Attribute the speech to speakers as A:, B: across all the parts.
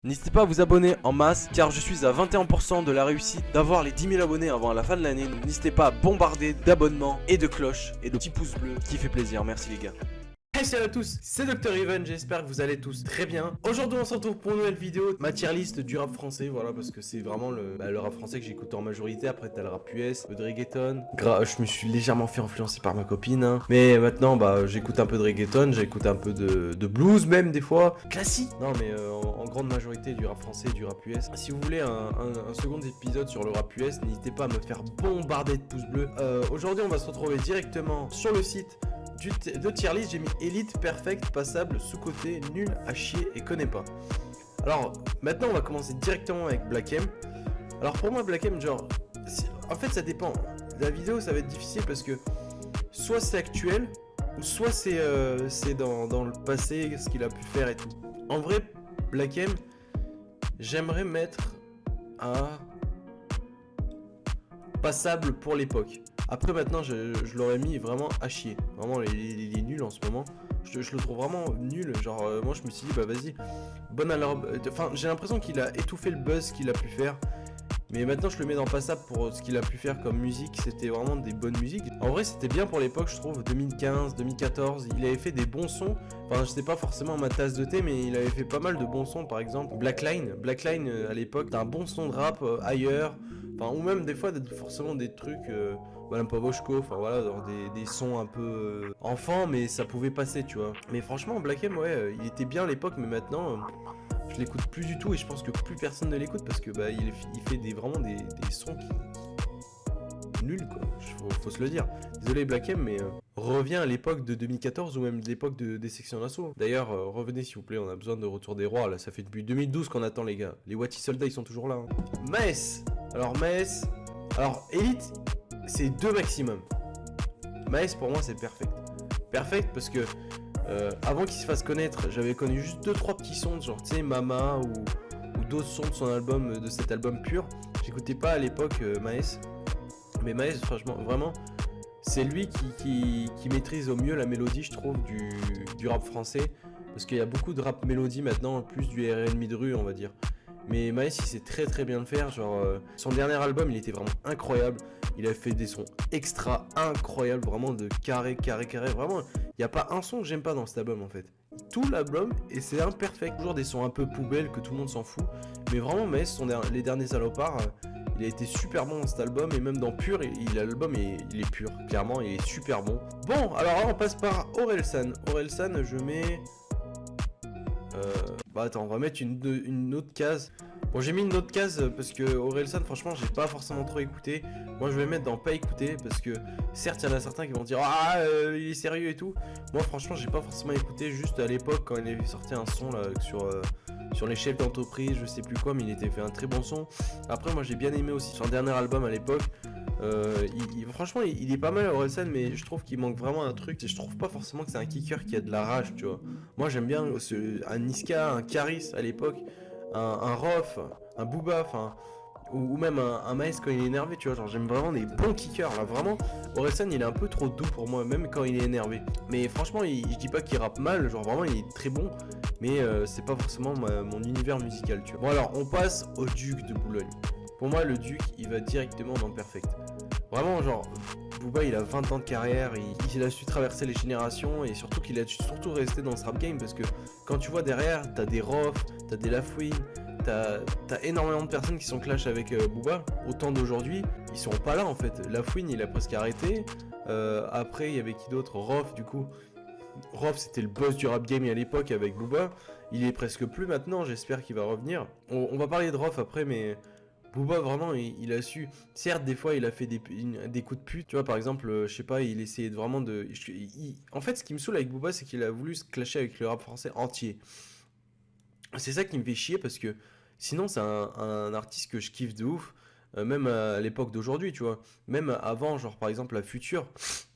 A: N'hésitez pas à vous abonner en masse car je suis à 21% de la réussite d'avoir les 10 000 abonnés avant la fin de l'année. Donc n'hésitez pas à bombarder d'abonnements et de cloches et de petits pouces bleus qui fait plaisir. Merci les gars. Hey salut à tous, c'est Dr Even, j'espère que vous allez tous très bien. Aujourd'hui on se retrouve pour une nouvelle vidéo, ma tier list du rap français, voilà, parce que c'est vraiment le rap français que j'écoute en majorité. Après t'as le rap US, le reggaeton. Je me suis légèrement fait influencer par ma copine, hein. Mais maintenant j'écoute un peu de reggaeton, j'écoute un peu de blues même des fois. Classique. Non mais en grande majorité du rap français et du rap US. Si vous voulez un second épisode sur le rap US, n'hésitez pas à me faire bombarder de pouces bleus. Aujourd'hui on va se retrouver directement sur le site de tier list. J'ai mis Elite, Perfect, Passable, Sous-Côté, Nul, à chier et Connais pas. Alors maintenant on va commencer directement avec Black M. Alors pour moi Black M, genre en fait ça dépend. La vidéo ça va être difficile parce que soit c'est actuel ou soit c'est dans le passé ce qu'il a pu faire et tout. En vrai Black M, j'aimerais mettre un Passable pour l'époque. Après maintenant je l'aurais mis vraiment à chier. Vraiment il est nul en ce moment. Je le trouve vraiment nul. Genre moi je me suis dit bah vas-y. Bon alors. Enfin j'ai l'impression qu'il a étouffé le buzz qu'il a pu faire. Mais maintenant je le mets dans Passable pour ce qu'il a pu faire comme musique. C'était vraiment des bonnes musiques. En vrai c'était bien pour l'époque je trouve. 2015, 2014. Il avait fait des bons sons. Enfin je sais pas forcément ma tasse de thé. Mais il avait fait pas mal de bons sons. Par exemple Blackline. Blackline à l'époque t'as un bon son de rap ailleurs. Enfin ou même des fois forcément des trucs... Madame Pavoshko, enfin voilà, dans des sons un peu enfants, mais ça pouvait passer, tu vois. Mais franchement, Black M, ouais, il était bien à l'époque, mais maintenant, je l'écoute plus du tout et je pense que plus personne ne l'écoute parce que bah il fait vraiment des sons qui nuls, quoi. Faut se le dire. Désolé Black M, mais reviens à l'époque de 2014 ou même de l'époque des sections d'assaut. D'ailleurs, revenez s'il vous plaît, on a besoin de Retour des Rois, là, ça fait depuis 2012 qu'on attend les gars. Les Wati soldats, ils sont toujours là. Hein. Maes. Alors Elite. C'est 2 maximum. Maes pour moi c'est perfect. Perfect parce que avant qu'il se fasse connaître, j'avais connu juste 2-3 petits sons, genre tu sais Mama ou d'autres sons de son album, de cet album pur. J'écoutais pas à l'époque Maes. Mais Maes franchement vraiment c'est lui qui maîtrise au mieux la mélodie je trouve du rap français. Parce qu'il y a beaucoup de rap mélodie maintenant, plus du R&B de rue on va dire. Mais Maes il sait très très bien le faire, genre son dernier album il était vraiment incroyable. Il a fait des sons extra incroyables, vraiment de carré, vraiment. Il n'y a pas un son que j'aime pas dans cet album en fait. Tout l'album, et c'est imperfect. Toujours des sons un peu poubelles que tout le monde s'en fout. Mais vraiment Maes, les derniers salopards, il a été super bon dans cet album. Et même dans Pur, l'album il est pur, clairement, il est super bon. Bon, alors là on passe par Orelsan. Orelsan, je mets... Bah attends, on va mettre une autre case. Bon, j'ai mis une autre case parce que Orelsan, franchement, j'ai pas forcément trop écouté. Moi, je vais mettre dans pas écouter parce que certes, il y en a certains qui vont dire ah, il est sérieux et tout. Moi, franchement, j'ai pas forcément écouté. Juste à l'époque, quand il avait sorti un son là sur les chefs d'entreprise, je sais plus quoi, mais il était fait un très bon son. Après, moi, j'ai bien aimé aussi son dernier album à l'époque. Franchement, il est pas mal Orelsan, mais je trouve qu'il manque vraiment un truc. Je trouve pas forcément que c'est un kicker qui a de la rage, tu vois. Moi, j'aime bien un Niska, un Caris à l'époque, un Rof, un Booba, enfin, ou même un Maes quand il est énervé, tu vois. Genre, j'aime vraiment des bons kickers, là. Vraiment, Orelsan, il est un peu trop doux pour moi, même quand il est énervé. Mais franchement, je dis pas qu'il rappe mal, genre vraiment, il est très bon. Mais c'est pas forcément mon univers musical, tu vois. Bon, alors, on passe au Duc de Boulogne. Pour moi, le Duc, il va directement dans Perfect. Vraiment, genre, Booba, il a 20 ans de carrière, il a su traverser les générations et surtout qu'il a surtout resté dans ce rap game parce que quand tu vois derrière, t'as des Rof, t'as des Lafouine, t'as énormément de personnes qui sont clash avec Booba. Autant d'aujourd'hui, ils sont pas là en fait. Lafouine, il a presque arrêté. Après, il y avait qui d'autre? Rof, du coup. Rof, c'était le boss du rap game à l'époque avec Booba. Il est presque plus maintenant, j'espère qu'il va revenir. On va parler de Rof après, mais... Booba vraiment il a su, certes des fois il a fait des coups de pute, tu vois par exemple je sais pas il essayait vraiment de, en fait ce qui me saoule avec Booba c'est qu'il a voulu se clasher avec le rap français entier, c'est ça qui me fait chier parce que sinon c'est un artiste que je kiffe de ouf, même à l'époque d'aujourd'hui tu vois, même avant genre par exemple la Future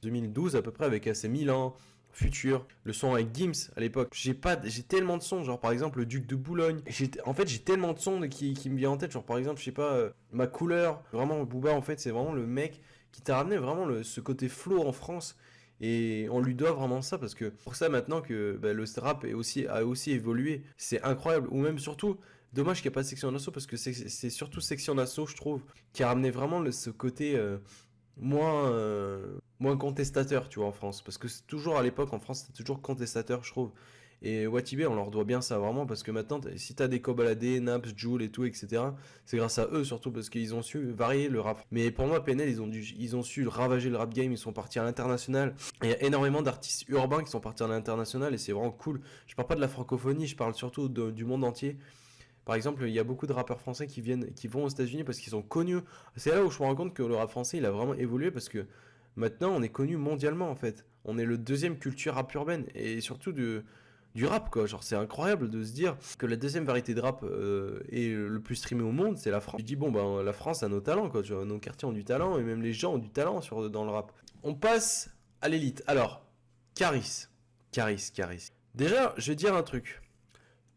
A: 2012 à peu près avec AC Milan, Futur, le son avec Gims à l'époque. J'ai tellement de sons, genre par exemple le Duc de Boulogne. En fait, j'ai tellement de sons qui me viennent en tête, genre par exemple, je sais pas, ma couleur. Vraiment, Booba, en fait, c'est vraiment le mec qui t'a ramené vraiment ce côté flow en France. Et on lui doit vraiment ça parce que pour ça maintenant que bah, le rap a aussi évolué, c'est incroyable. Ou même surtout Dommage qu'il n'y a pas de section d'assaut parce que c'est surtout section d'assaut, je trouve, qui a ramené vraiment ce côté moins contestateur, tu vois, en France. Parce que c'est toujours à l'époque, en France, c'était toujours contestateur, je trouve. Et Watibé, on leur doit bien ça vraiment parce que maintenant, si t'as des Kobalade, Naps, Jul et tout, etc., c'est grâce à eux surtout parce qu'ils ont su varier le rap. Mais pour moi, PNL, ils ont su ravager le rap game, ils sont partis à l'international. Il y a énormément d'artistes urbains qui sont partis à l'international et c'est vraiment cool. Je parle pas de la francophonie, je parle surtout du monde entier. Par exemple, il y a beaucoup de rappeurs français qui vont aux États-Unis parce qu'ils sont connus. C'est là où je me rends compte que le rap français, il a vraiment évolué parce que maintenant, on est connu mondialement en fait. On est le deuxième culture rap urbaine et surtout du rap quoi. Genre, c'est incroyable de se dire que la deuxième variété de rap est le plus streamé au monde, c'est la France. Je dis, bon, ben, la France a nos talents quoi. Tu vois, nos quartiers ont du talent et même les gens ont du talent dans le rap. On passe à l'élite. Alors, Caris. Caris. Déjà, je vais dire un truc.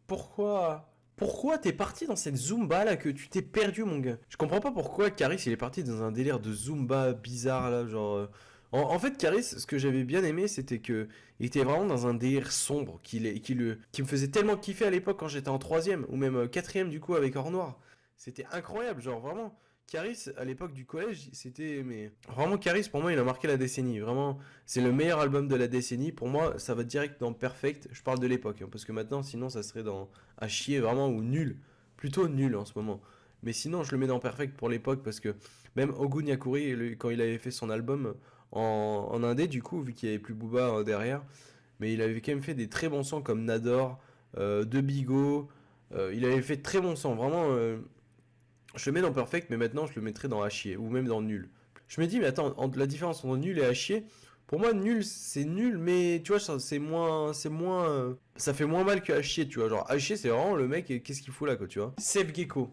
A: Pourquoi t'es parti dans cette Zumba là que tu t'es perdu mon gars? Je comprends pas pourquoi Caris il est parti dans un délire de Zumba bizarre là, genre... En fait Caris, ce que j'avais bien aimé c'était que il était vraiment dans un délire sombre qui me faisait tellement kiffer à l'époque quand j'étais en troisième ou même quatrième du coup avec Or Noir. C'était incroyable, genre vraiment... Caris à l'époque du collège c'était... Mais vraiment Caris pour moi il a marqué la décennie, vraiment... C'est le meilleur album de la décennie. Pour moi, ça va direct dans Perfect. Je parle de l'époque, hein, parce que maintenant, sinon, ça serait dans à chier vraiment ou nul. Plutôt nul en ce moment. Mais sinon, je le mets dans Perfect pour l'époque parce que même Ogun Yakuri, quand il avait fait son album en indé, du coup, vu qu'il n'y avait plus Booba derrière, mais il avait quand même fait des très bons sons comme Nador, De Bigo. Il avait fait de très bons sons. Vraiment, je le mets dans Perfect, mais maintenant, je le mettrais dans à chier ou même dans nul. Je me dis, mais attends, la différence entre nul et à chier, pour moi, nul, c'est nul, mais tu vois, ça fait moins mal que à chier, tu vois. Genre, à chier, c'est vraiment le mec, qu'est-ce qu'il fout là, quoi, tu vois. Save Gecko.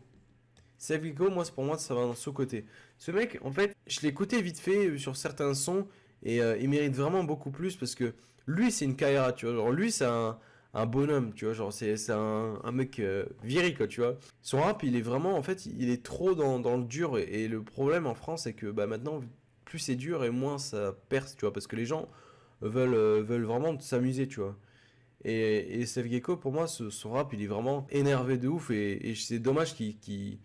A: Save Gecko, moi, pour moi, ça va dans ce côté. Ce mec, en fait, je l'ai écouté vite fait sur certains sons, et il mérite vraiment beaucoup plus parce que lui, c'est une Kaira, tu vois. Genre, lui, c'est un bonhomme, tu vois. Genre, c'est un mec viril, quoi, tu vois. Son rap, il est vraiment, en fait, il est trop dans le dur, et le problème en France, c'est que bah, maintenant, plus c'est dur et moins ça perce, tu vois, parce que les gens veulent vraiment s'amuser, tu vois. Et Seth Gecko, pour moi, son rap, il est vraiment énervé de ouf, et c'est dommage qu'il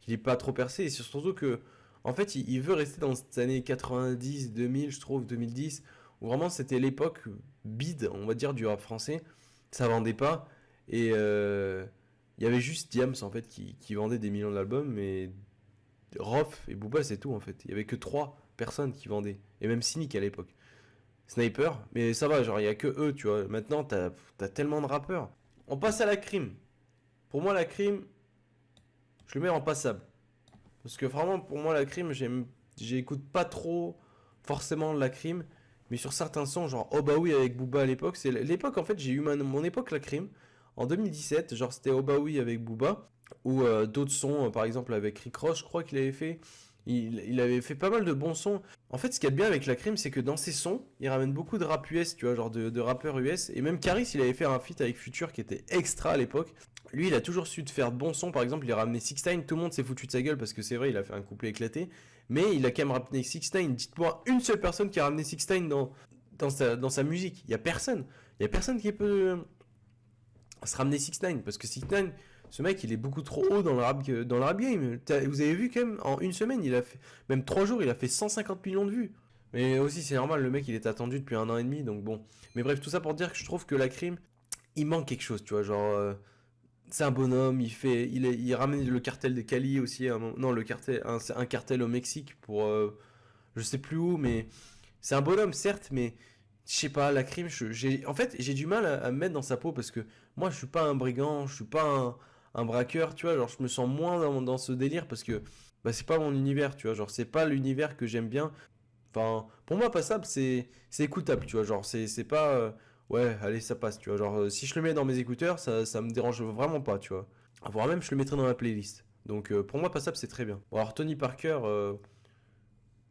A: ait pas trop percé, et c'est surtout que, en fait, il veut rester dans cette année 90, 2000, je trouve, 2010, où vraiment c'était l'époque bide, on va dire, du rap français, ça vendait pas, et il y avait juste Diams, en fait, qui vendait des millions d'albums, mais Rof et Booba, c'est tout en fait. Il y avait que trois personnes qui vendaient. Et même Cynic à l'époque. Sniper, mais ça va, genre il y a que eux, tu vois. Maintenant, t'as tellement de rappeurs. On passe à la crime. Pour moi, la crime, je le mets en passable. Parce que vraiment, pour moi, la crime, j'écoute pas trop forcément la crime. Mais sur certains sons, genre Oh Bah Oui avec Booba à l'époque, c'est l'époque en fait, j'ai eu mon époque la crime. En 2017, genre c'était Oh Bah Oui avec Booba. Ou d'autres sons, par exemple avec Rick Ross, je crois qu'il avait fait. Il avait fait pas mal de bons sons. En fait, ce qu'il y a de bien avec la crime, c'est que dans ses sons, il ramène beaucoup de rap US, tu vois, genre de rappeurs US. Et même Caris, il avait fait un feat avec Future qui était extra à l'époque. Lui, il a toujours su de faire de bons sons. Par exemple, il a ramené 6ix9ine, tout le monde s'est foutu de sa gueule parce que c'est vrai, il a fait un couplet éclaté. Mais il a quand même ramené 6ix9ine. Dites-moi une seule personne qui a ramené 6ix9ine dans sa musique. Il y a personne. Il y a personne qui peut se ramener 6ix9ine parce que 6ix9ine, ce mec, il est beaucoup trop haut dans le rap game. Vous avez vu quand même, en une semaine, il a fait, même 3 jours, il a fait 150 millions de vues. Mais aussi, c'est normal, le mec, il est attendu depuis 1 an et demi, donc bon. Mais bref, tout ça pour dire que je trouve que la crime, il manque quelque chose, tu vois, genre... c'est un bonhomme, il ramène le cartel de Cali aussi, non, un cartel au Mexique pour... je sais plus où, mais... C'est un bonhomme, certes, mais... Je sais pas, la crime, en fait, j'ai du mal à me mettre dans sa peau parce que moi, je suis pas un brigand, je suis pas un braqueur, tu vois. Genre, je me sens moins dans ce délire parce que bah, c'est pas mon univers, tu vois. Genre, c'est pas l'univers que j'aime bien. Enfin, pour moi, passable, c'est écoutable, tu vois. Genre, c'est pas. Ouais, allez, ça passe, tu vois. Genre, si je le mets dans mes écouteurs, ça me dérange vraiment pas, tu vois. Voire même, je le mettrais dans ma playlist. Donc, pour moi, passable, c'est très bien. Bon, alors, Tony Parker,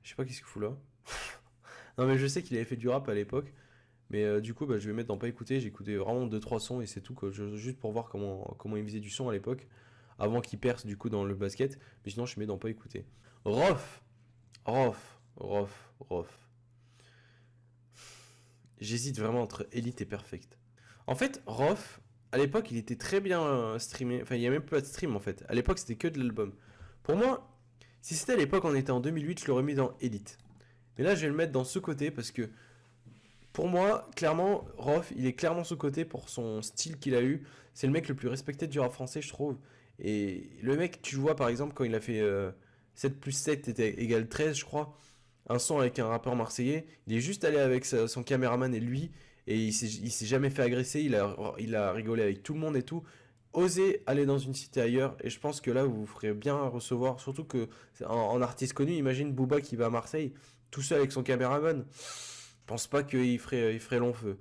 A: je sais pas qu'est-ce qu'il fout là. Non, mais je sais qu'il avait fait du rap à l'époque. Mais du coup, bah, je vais mettre dans pas écouter. J'ai écouté vraiment deux trois sons et c'est tout, quoi. Juste pour voir comment il faisait du son à l'époque. Avant qu'il perce du coup dans le basket. Mais sinon, je mets dans pas écouter. Rof. Rof. J'hésite vraiment entre Elite et Perfect. En fait, Rof, à l'époque, il était très bien streamé. Enfin, il n'y a même pas de stream en fait. À l'époque, c'était que de l'album. Pour moi, si c'était à l'époque, on était en 2008, je l'aurais mis dans Elite. Mais là, je vais le mettre dans ce côté parce que pour moi, clairement, Rof, il est clairement sous-coté pour son style qu'il a eu. C'est le mec le plus respecté du rap français, je trouve. Et le mec, tu vois, par exemple, quand il a fait 7 plus 7 était égal 13, je crois, un son avec un rappeur marseillais, il est juste allé avec son caméraman et lui, et il s'est jamais fait agresser, il a rigolé avec tout le monde et tout. Osez aller dans une cité ailleurs, et je pense que là, vous vous ferez bien recevoir, surtout que en artiste connu, imagine Booba qui va à Marseille, tout seul avec son caméraman. Je pense pas qu'il ferait long feu.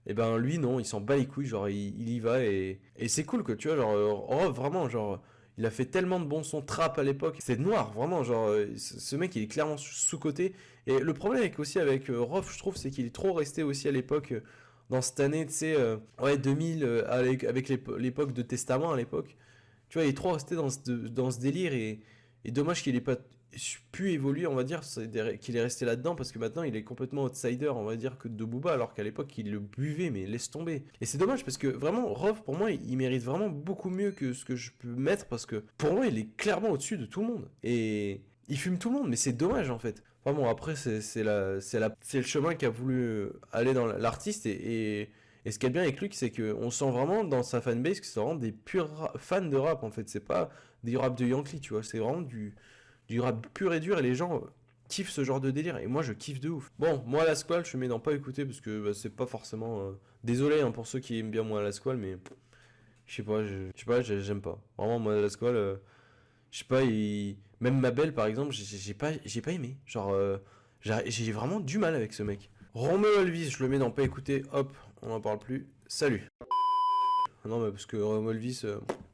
A: Et ben lui non, il s'en bat les couilles, genre il y va et c'est cool que tu vois, genre oh, vraiment genre il a fait tellement de bons sons trap à l'époque, c'est noir vraiment, genre ce mec il est clairement sous-coté. Et le problème aussi avec Rof, je trouve, c'est qu'il est trop resté aussi à l'époque dans cette année, tu sais, ouais 2000 avec l'époque de Testament à l'époque. Tu vois, il est trop resté dans ce délire et dommage qu'il ait pas pu évoluer, on va dire, qu'il est resté là-dedans parce que maintenant il est complètement outsider, on va dire, que de Booba, alors qu'à l'époque il le buvait, mais laisse tomber. Et c'est dommage parce que vraiment, Rof, pour moi, il mérite vraiment beaucoup mieux que ce que je peux mettre parce que pour moi, il est clairement au-dessus de tout le monde. Et il fume tout le monde, mais c'est dommage en fait. Enfin bon, après, c'est le chemin qu'a voulu aller dans l'artiste et ce qui est bien avec lui, c'est qu'on sent vraiment dans sa fanbase que c'est vraiment des purs fans de rap en fait. C'est pas des rap de Yankee, tu vois. C'est vraiment du rap pur et dur et les gens kiffent ce genre de délire. Et moi, je kiffe de ouf. Bon, moi, la squale, je mets dans pas écouter parce que bah, c'est pas forcément. Désolé hein, pour ceux qui aiment bien moi la squale, mais je sais pas, je sais pas, j'aime pas. Vraiment, moi, la squale, je sais pas, même ma belle par exemple, j'ai pas aimé. Genre, j'ai vraiment du mal avec ce mec. Romeo Elvis, je le mets dans pas écouter, hop, on en parle plus. Salut. Non, mais parce que Romeo Elvis,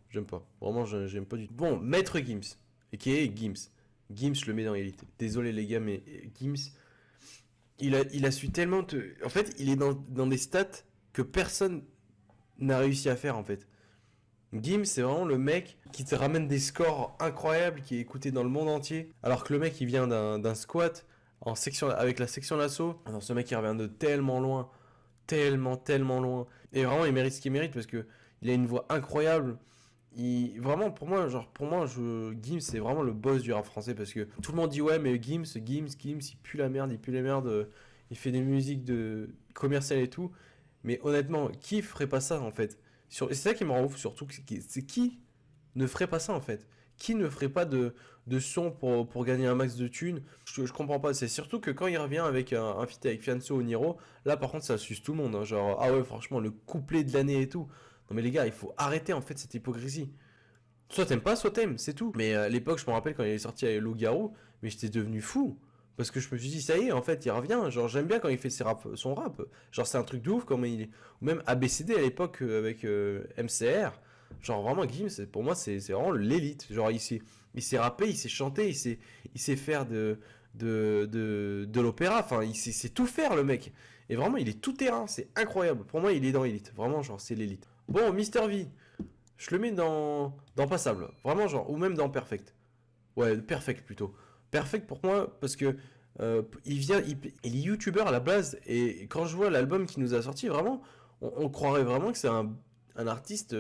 A: j'aime pas. Vraiment, j'aime pas du tout. Bon, Maître Gims, a.k.a. Gims. Gims, je le mets dans Elite. Désolé les gars, mais Gims, il a su tellement te. En fait, il est dans des stats que personne n'a réussi à faire en fait. Gims, c'est vraiment le mec qui te ramène des scores incroyables, qui est écouté dans le monde entier. Alors que le mec, il vient d'un squat en section, avec la section d'assaut. Alors ce mec, il revient de tellement loin, tellement, tellement loin. Et vraiment, il mérite ce qu'il mérite parce que il a une voix incroyable. Vraiment, Gims, c'est vraiment le boss du rap français parce que tout le monde dit ouais, mais Gims, il pue la merde, il pue les merdes, il fait des musiques commerciales et tout. Mais honnêtement, qui ferait pas ça en fait? C'est ça qui me rend ouf surtout, c'est qui ne ferait pas ça en fait? Qui ne ferait pas de son pour gagner un max de thunes? Je comprends pas, c'est surtout que quand il revient avec un feat avec Fianso ou Niro, là par contre ça suce tout le monde, hein, genre ah ouais franchement le couplet de l'année et tout. Non mais les gars, il faut arrêter en fait cette hypocrisie. Soit t'aimes pas, soit t'aimes, c'est tout. Mais à l'époque, je me rappelle quand il est sorti avec Loup-Garou, mais j'étais devenu fou. Parce que je me suis dit, ça y est, en fait, il revient. Genre, j'aime bien quand il fait son rap. Genre, c'est un truc de ouf, comme il est. Ou même ABCD à l'époque avec MCR. Genre, vraiment, Gims, pour moi, c'est vraiment l'élite. Genre, il s'est rappé, il s'est chanté, il sait faire de l'opéra. Enfin, il sait tout faire, le mec. Et vraiment, il est tout terrain, c'est incroyable. Pour moi, il est dans l'élite. Vraiment, genre, c'est l'élite. Bon, Mister V. Je le mets dans passable, vraiment genre, ou même dans perfect. Ouais, perfect plutôt. Perfect pour moi parce que il est youtubeur à la base et quand je vois l'album qu'il nous a sorti, vraiment, on croirait vraiment que c'est un artiste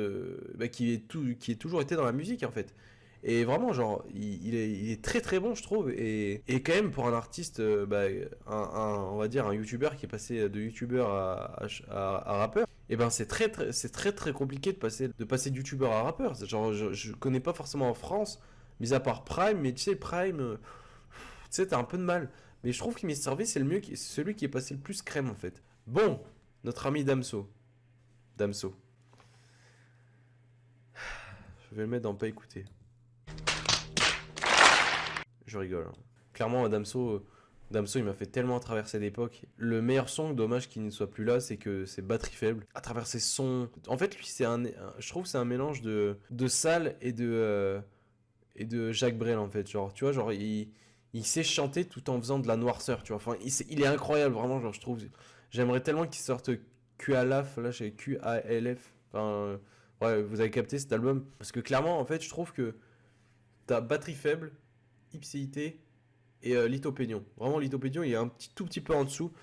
A: bah, qui est toujours été dans la musique en fait. Et vraiment, genre, il est très très bon, je trouve. Et quand même, pour un artiste, bah, on va dire un youtubeur qui est passé de youtubeur à rappeur, et ben c'est très compliqué de passer de youtubeur à rappeur. Genre, je connais pas forcément en France, mis à part Prime, mais tu sais, Prime, tu sais, t'as un peu de mal. Mais je trouve qu'il m'est servi, c'est c'est celui qui est passé le plus crème en fait. Bon, notre ami Damso. Damso. Je vais le mettre dans pas écouter. Je rigole, hein. Clairement, Damso, il m'a fait tellement traverser d'époque. Le meilleur son, dommage qu'il ne soit plus là, c'est que c'est batterie faible. À travers ses sons. En fait, lui, je trouve que c'est un mélange de Sal et de Jacques Brel, en fait. Genre, tu vois, genre, il sait chanter tout en faisant de la noirceur, tu vois. Enfin, il est incroyable, vraiment, genre, je trouve. J'aimerais tellement qu'il sorte QALF, là, chez QALF. Enfin, ouais, vous avez capté cet album. Parce que clairement, en fait, je trouve que t'as batterie faible, ipséité et Lithopédion. Vraiment, Lithopédion, il est tout petit peu en dessous,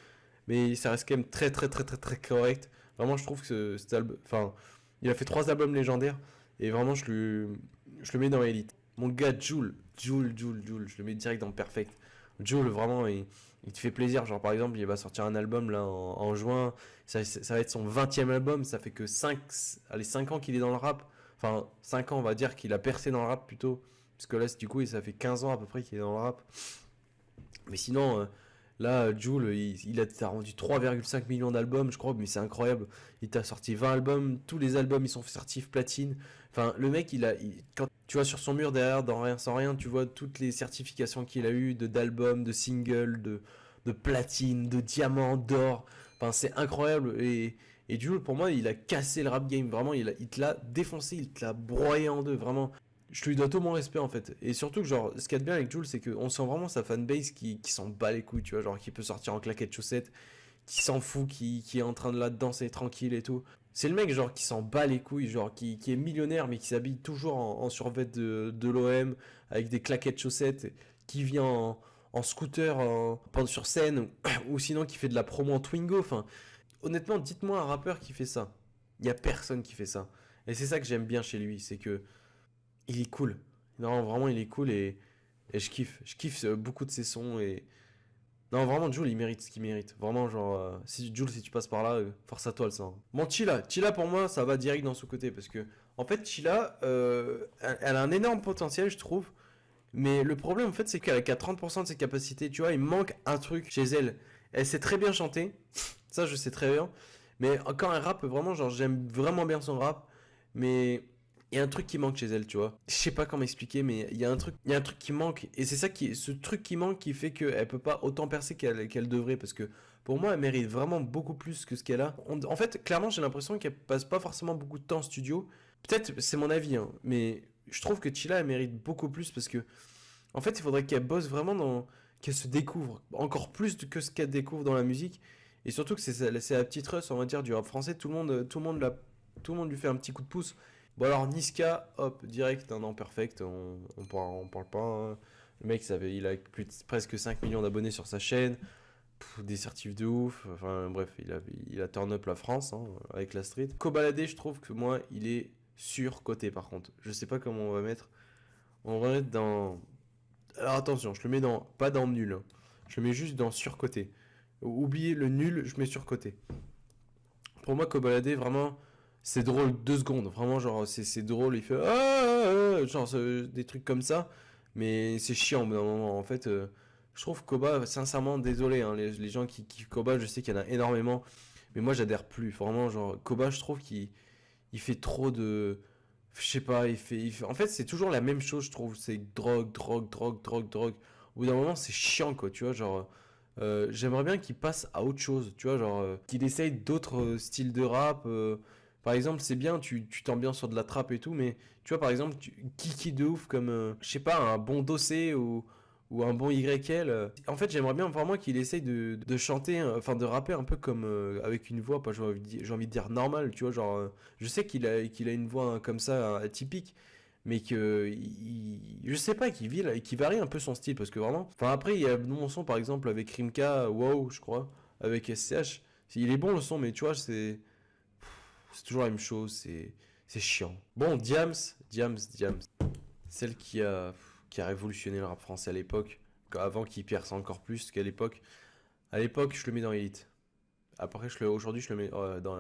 A: mais ça reste quand même très très très très très correct. Vraiment, je trouve que cet album, enfin, Il a fait 3 albums légendaires. Et vraiment, je le mets dans Elite. Mon gars, Jul, je le mets direct dans Perfect. Jul, vraiment, il te fait plaisir. Genre, par exemple, il va sortir un album là en juin. Ça va être son 20e album. Ça fait que 5 ans qu'il est dans le rap. Enfin, 5 ans, on va dire qu'il a percé dans le rap plutôt. Parce que là, du coup, ça fait 15 ans à peu près qu'il est dans le rap. Mais sinon, là, Jul, il a rendu 3,5 millions d'albums, je crois, mais c'est incroyable. Il t'a sorti 20 albums, tous les albums, ils sont certifs platine. Enfin, le mec, quand tu vois sur son mur derrière, dans Rien sans rien, tu vois toutes les certifications qu'il a eues d'albums, de singles, de platine, de diamants, d'or. Enfin, c'est incroyable. Et Jul, pour moi, il a cassé le rap game. Vraiment, il te l'a défoncé, il te l'a broyé en deux. Vraiment, je lui dois tout mon respect en fait. Et surtout que genre, ce qu'il y a de bien avec Jules, c'est qu'on sent vraiment sa fanbase qui s'en bat les couilles, tu vois, genre qui peut sortir en claquette chaussette, qui s'en fout, qui est en train de là danser tranquille et tout. C'est le mec genre qui s'en bat les couilles, genre qui est millionnaire mais qui s'habille toujours en survêt de l'OM avec des claquettes chaussettes, qui vient en scooter pendant sur scène ou sinon qui fait de la promo en Twingo. Enfin, honnêtement, dites-moi un rappeur qui fait ça. Il y a personne qui fait ça. Et c'est ça que j'aime bien chez lui, c'est que il est cool. Non, vraiment, il est cool et je kiffe. Je kiffe beaucoup de ses sons et. Non, vraiment, Jules, il mérite ce qu'il mérite. Vraiment, genre, si Jules, si tu passes par là, force à toi le sang. Bon, Chilla, pour moi, ça va direct dans ce côté parce que, en fait, Chilla, elle a un énorme potentiel, je trouve. Mais le problème, en fait, c'est qu'elle a qu'à 30% de ses capacités, tu vois, il manque un truc chez elle. Elle sait très bien chanter, ça, je sais très bien. Mais quand elle rappe, vraiment, genre, j'aime vraiment bien son rap. Mais il y a un truc qui manque chez elle, tu vois. Je sais pas comment expliquer, mais il y a un truc qui manque. Et c'est ce truc qui manque qui fait qu'elle peut pas autant percer qu'elle devrait. Parce que pour moi, elle mérite vraiment beaucoup plus que ce qu'elle a. En fait, clairement, j'ai l'impression qu'elle passe pas forcément beaucoup de temps en studio. Peut-être, c'est mon avis, hein, mais je trouve que Chilla, elle mérite beaucoup plus parce que, en fait, il faudrait qu'elle bosse vraiment qu'elle se découvre encore plus que ce qu'elle découvre dans la musique. Et surtout que c'est la petite Russ, on va dire, du rap français. Tout le monde lui fait un petit coup de pouce. Bon alors Niska, hop, direct, un an perfect, on parle pas. Hein. Le mec, il a presque 5 millions d'abonnés sur sa chaîne, des certifs de ouf, enfin bref, il a turn up la France hein, avec la street. Kobalade, je trouve que moi, il est surcoté par contre. Je sais pas comment on va mettre. On va mettre dans... Alors attention, je le mets pas dans nul, hein. Je le mets juste dans surcoté. Oubliez le nul, je mets surcoté. Pour moi, Kobalade, vraiment, c'est drôle 2 secondes. Vraiment, genre, c'est drôle. Il fait genre des trucs comme ça. Mais c'est chiant au bout d'un moment. En fait, je trouve Koba, sincèrement, désolé. Hein, les gens qui kiffent Koba, je sais qu'il y en a énormément. Mais moi, j'adhère plus. Vraiment, genre, Koba, je trouve qu'il fait trop de. Je sais pas, en fait, c'est toujours la même chose, je trouve. C'est drogue. Au bout d'un moment, c'est chiant, quoi. Tu vois, genre. J'aimerais bien qu'il passe à autre chose, tu vois, genre qu'il essaye d'autres styles de rap. Par exemple, c'est bien, tu t'ambiances sur de la trappe et tout, mais tu vois, par exemple, Kiki de ouf comme, je sais pas, un bon Dossé ou un bon YL. En fait, j'aimerais bien vraiment qu'il essaye de chanter, enfin de rapper un peu comme avec une voix, pas, j'ai envie de dire normale, tu vois, genre, je sais qu'il a une voix hein, comme ça, atypique mais je sais pas qui varie un peu son style parce que vraiment enfin après il y a mon son par exemple avec Rimka wow je crois avec SCH il est bon le son mais tu vois c'est toujours la même chose c'est chiant bon Diams celle qui a révolutionné le rap français à l'époque avant qu'il perce encore plus qu'à l'époque je le mets dans Elite après aujourd'hui je le mets dans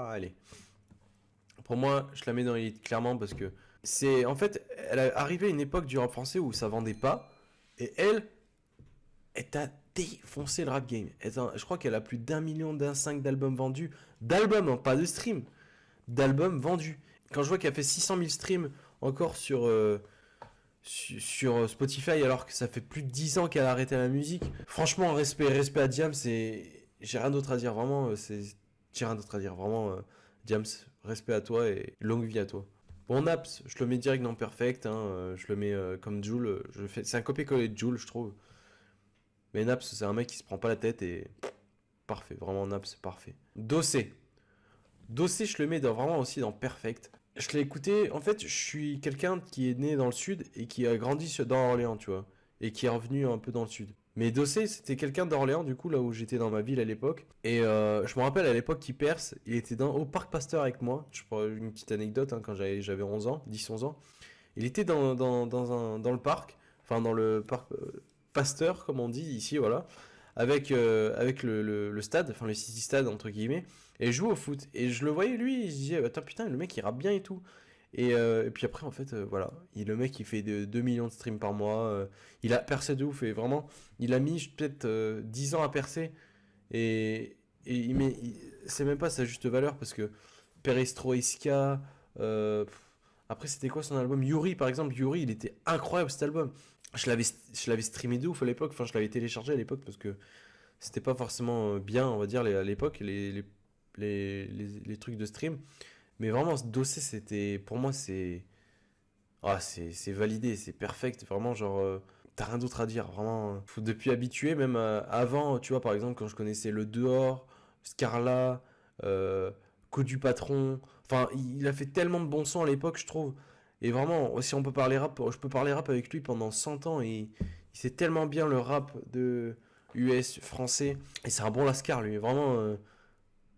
A: allez pour moi, je la mets dans l'élite, clairement, parce que c'est. En fait, elle est arrivée à une époque du rap français où ça vendait pas. Et elle t'a défoncé le rap game. Je crois qu'elle a plus d'1 million, d'1,5 d'albums vendus. D'albums, hein, pas de streams. D'albums vendus. Quand je vois qu'elle fait 600 000 streams encore sur Spotify, alors que ça fait plus de 10 ans qu'elle a arrêté la musique. Franchement, respect à Diam, c'est. J'ai rien d'autre à dire, vraiment. J'ai rien d'autre à dire, vraiment. James, respect à toi et longue vie à toi. Bon, Naps, je le mets direct dans Perfect, hein, je le mets comme Joule. C'est un copier-coller de Joule, je trouve. Mais Naps, c'est un mec qui se prend pas la tête et parfait, vraiment Naps, parfait. Dossé. Dossé, je le mets vraiment aussi dans Perfect. Je l'ai écouté, en fait, je suis quelqu'un qui est né dans le sud et qui a grandi dans Orléans, tu vois. Et qui est revenu un peu dans le sud. Mais Dossé, c'était quelqu'un d'Orléans, du coup, là où j'étais dans ma ville à l'époque. Et je me rappelle à l'époque qu'il perce, il était au Parc Pasteur avec moi. Je prends une petite anecdote, hein, quand j'avais 11 ans, 10-11 ans. Il était dans le parc, enfin dans le parc Pasteur, comme on dit ici, voilà, avec le stade, enfin le City Stade, entre guillemets, et je joue au foot. Et je le voyais, lui, je disais, attends, putain, le mec, il rappe bien et tout. Et puis après, en fait, voilà, le mec, il fait 2 millions de streams par mois. Il a percé de ouf, et vraiment, il a mis peut-être 10 ans à percer. Et c'est même pas sa juste valeur, parce que Perestroïska, après, c'était quoi son album? Yuri, par exemple. Yuri, il était incroyable cet album. Je l'avais streamé de ouf à l'époque. Enfin, je l'avais téléchargé à l'époque parce que c'était pas forcément bien, on va dire, à l'époque, les trucs de stream. Mais vraiment, ce dossier, c'était. Pour moi, c'est. Ah, c'est validé, c'est perfect. Vraiment, genre. T'as rien d'autre à dire. Vraiment. Faut depuis habitué, même avant, tu vois, par exemple, quand je connaissais Le Dehors, Scarla, euh, Code du Patron. Enfin, il a fait tellement de bons sons à l'époque, je trouve. Et vraiment, si on peut parler rap, je peux parler rap avec lui pendant 100 ans. Et il sait tellement bien le rap de US français. Et c'est un bon lascar, lui. Vraiment.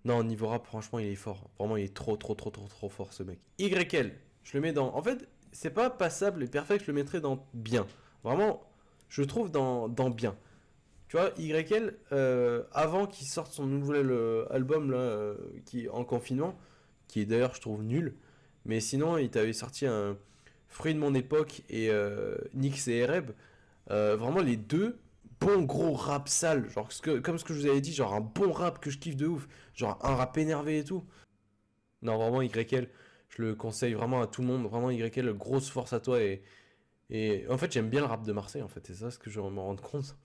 A: Non, au niveau rap, franchement, il est fort. Vraiment, il est trop, trop, trop, trop, trop fort, ce mec. YL, je le mets dans. En fait, c'est pas passable et perfect, je le mettrais dans bien. Vraiment, je le trouve dans bien. Tu vois, YL, avant qu'il sorte son nouvel album, là, qui en confinement, qui est d'ailleurs, je trouve, nul. Mais sinon, il t'avait sorti un Fruit de mon époque et Nyx et Ereb. Vraiment, les deux, bon gros rap sale. Genre, comme ce que je vous avais dit, genre un bon rap que je kiffe de ouf. Genre un rap énervé et tout. Non, vraiment, YL, je le conseille vraiment à tout le monde. Vraiment, YL, grosse force à toi. Et en fait, j'aime bien le rap de Marseille, en fait. C'est ça ce que je me rends compte.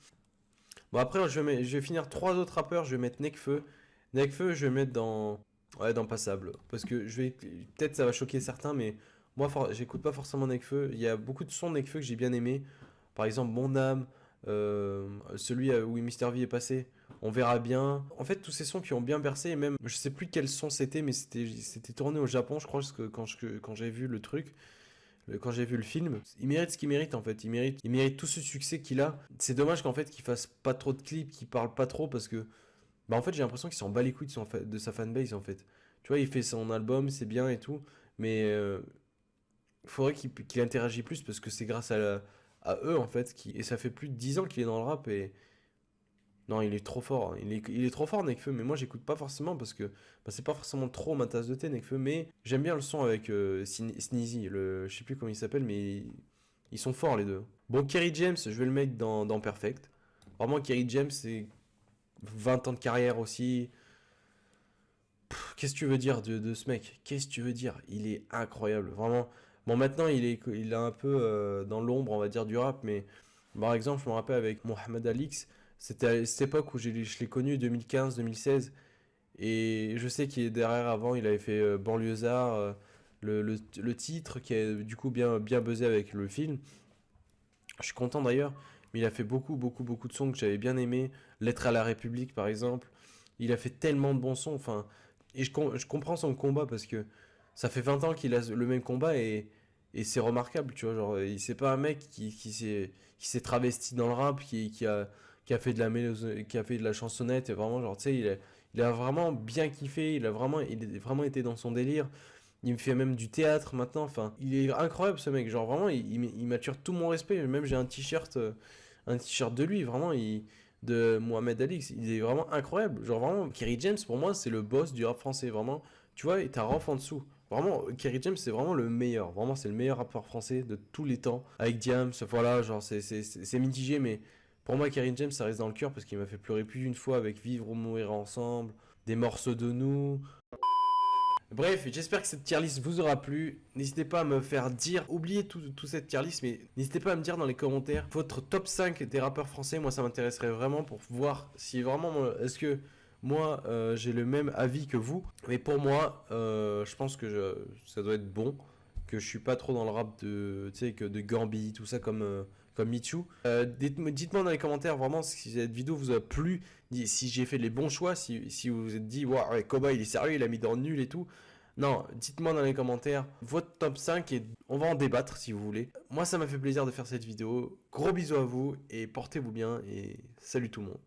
A: Bon, après, je vais finir trois autres rappeurs. Je vais mettre Nekfeu. Nekfeu, je vais mettre dans. Ouais, dans Passable. Parce que je vais. Peut-être ça va choquer certains, mais moi, j'écoute pas forcément Nekfeu. Il y a beaucoup de sons de Nekfeu que j'ai bien aimé. Par exemple, Mon âme, celui où Mister V est passé. On verra bien. En fait, tous ces sons qui ont bien percé, et même, je sais plus quel son c'était, mais c'était tourné au Japon, je crois, parce que quand j'ai vu le truc, quand j'ai vu le film, il mérite ce qu'il mérite en fait. Il mérite tout ce succès qu'il a. C'est dommage qu'en fait qu'il fasse pas trop de clips, qu'il parle pas trop parce que, bah en fait j'ai l'impression qu'il s'en bat les couilles de sa fanbase en fait. Tu vois, il fait son album, c'est bien et tout, mais il faudrait qu'il interagisse plus parce que c'est grâce à eux en fait. Et ça fait plus de 10 ans qu'il est dans le rap et non, il est trop fort, hein. Il est trop fort, Nekfeu, mais moi j'écoute pas forcément parce que bah, c'est pas forcément trop ma tasse de thé, Nekfeu, mais j'aime bien le son avec Sneezy, je sais plus comment il s'appelle, mais ils sont forts les deux. Bon, Kerry James, je vais le mettre dans Perfect. Vraiment, Kerry James, c'est 20 ans de carrière aussi. Qu'est-ce que tu veux dire de ce mec? Qu'est-ce que tu veux dire? Il est incroyable, vraiment. Bon, maintenant, il est un peu dans l'ombre, on va dire, du rap, mais par exemple, je me rappelle avec Mohamed Alix, c'était à cette époque où je l'ai connu, 2015-2016, et je sais qu'il est derrière avant, il avait fait Banlieusard, le titre qui a du coup bien, bien buzzé avec le film. Je suis content d'ailleurs, mais il a fait beaucoup, beaucoup, beaucoup de sons que j'avais bien aimé. Lettre à la République, par exemple. Il a fait tellement de bons sons, enfin. Et je comprends son combat parce que ça fait 20 ans qu'il a le même combat et c'est remarquable, tu vois. Genre, c'est pas un mec qui s'est travesti dans le rap, qui a fait de qui a fait de la chansonnette, et vraiment, genre, tu sais, il a vraiment bien kiffé, il a vraiment été dans son délire. Il me fait même du théâtre maintenant. Enfin, il est incroyable ce mec. Genre vraiment, il m'attire tout mon respect. Même j'ai un t-shirt de lui. Vraiment, de Mohamed Ali. Il est vraiment incroyable. Genre vraiment, Kerry James pour moi c'est le boss du rap français. Vraiment, tu vois, et t'as Rof en dessous. Vraiment, Kerry James c'est vraiment le meilleur. Vraiment, c'est le meilleur rappeur français de tous les temps. Avec Diams, voilà, genre c'est mitigé, mais pour moi, Kerry James ça reste dans le cœur parce qu'il m'a fait pleurer plus d'une fois avec Vivre ou mourir ensemble, des morceaux de nous. Bref, j'espère que cette tier list vous aura plu. N'hésitez pas à me faire dire, oubliez tout cette tier list, mais n'hésitez pas à me dire dans les commentaires votre top 5 des rappeurs français. Moi, ça m'intéresserait vraiment pour voir si vraiment, est-ce que moi, j'ai le même avis que vous. Mais pour moi, je pense que ça doit être bon, que je suis pas trop dans le rap de, tu sais, que de Gambi, tout ça comme Michou. Dites-moi dans les commentaires vraiment si cette vidéo vous a plu, si j'ai fait les bons choix, si vous vous êtes dit, waouh, ouais, Koba il est sérieux, il a mis dans le nul et tout. Non, dites-moi dans les commentaires votre top 5 et on va en débattre si vous voulez. Moi, ça m'a fait plaisir de faire cette vidéo. Gros bisous à vous et portez-vous bien et salut tout le monde.